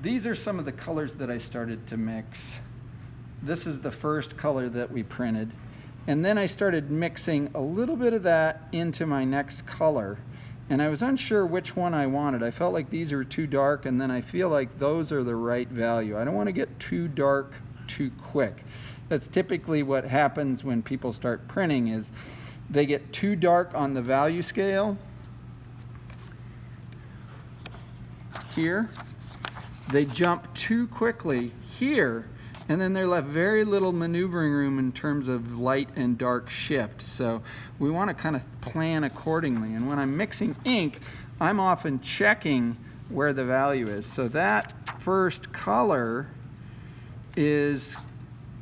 these are some of the colors that I started to mix. This is the first color that we printed. And then I started mixing a little bit of that into my next color. And I was unsure which one I wanted. I felt like these were too dark, and then I feel like those are the right value. I don't want to get too dark too quick. That's typically what happens when people start printing, is they get too dark on the value scale here. They jump too quickly here, and then they're left very little maneuvering room in terms of light and dark shift. So we want to kind of plan accordingly. And when I'm mixing ink, I'm often checking where the value is. So that first color is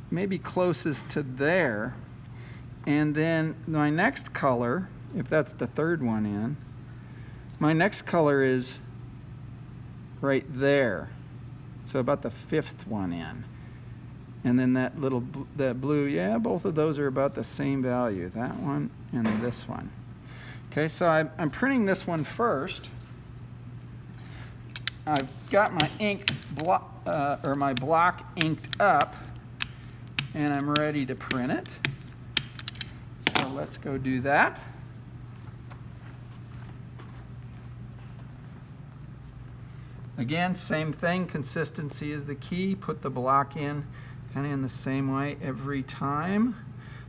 maybe closest to there. And then my next color, if that's the third one in, my next color is right there. So about the fifth one in. And then that little, that blue, yeah, both of those are about the same value, that one and this one. Okay, so I'm printing this one first. I've got my ink block, or my block inked up, and I'm ready to print it. So let's go do that. Again, same thing, consistency is the key. Put the block in kind of in the same way every time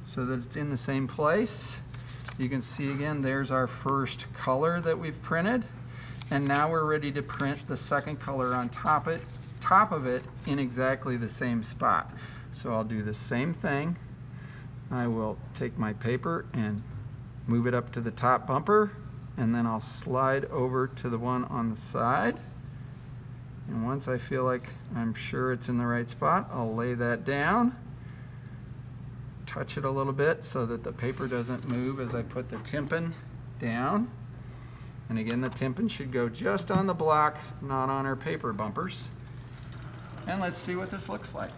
so that it's in the same place. You can see again, there's our first color that we've printed. And now we're ready to print the second color on top of it in exactly the same spot. So I'll do the same thing. I will take my paper and move it up to the top bumper, and then I'll slide over to the one on the side. And once I feel like I'm sure it's in the right spot, I'll lay that down, touch it a little bit so that the paper doesn't move as I put the tympan down. And again, the tympan should go just on the block, not on our paper bumpers. And let's see what this looks like.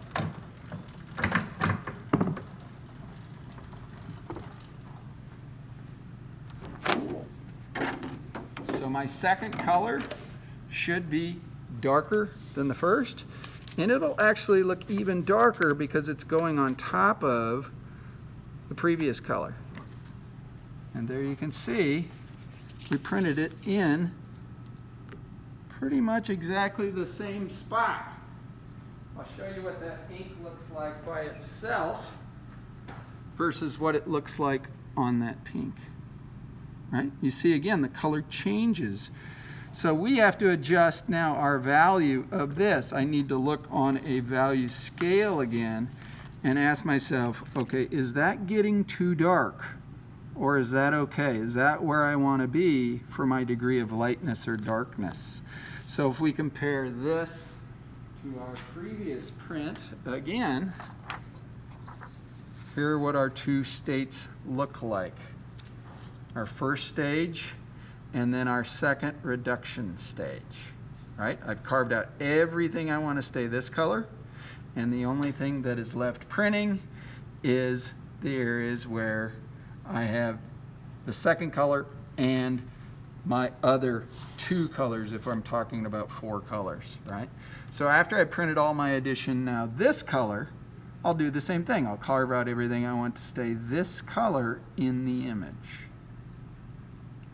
So my second color should be darker than the first, and it'll actually look even darker because it's going on top of the previous color. And there you can see we printed it in pretty much exactly the same spot. I'll show you what that ink looks like by itself versus what it looks like on that pink. Right? You see again the color changes. So we have to adjust now our value of this. I need to look on a value scale again and ask myself, okay, is that getting too dark? Or is that okay? Is that where I want to be for my degree of lightness or darkness? So if we compare this to our previous print, again, here are what our two states look like. Our first stage, and then our second reduction stage, right? I've carved out everything I want to stay this color, and the only thing that is left printing is the areas where I have the second color and my other two colors if I'm talking about 4 colors, right? So after I printed all my addition, now this color, I'll do the same thing. I'll carve out everything I want to stay this color in the image.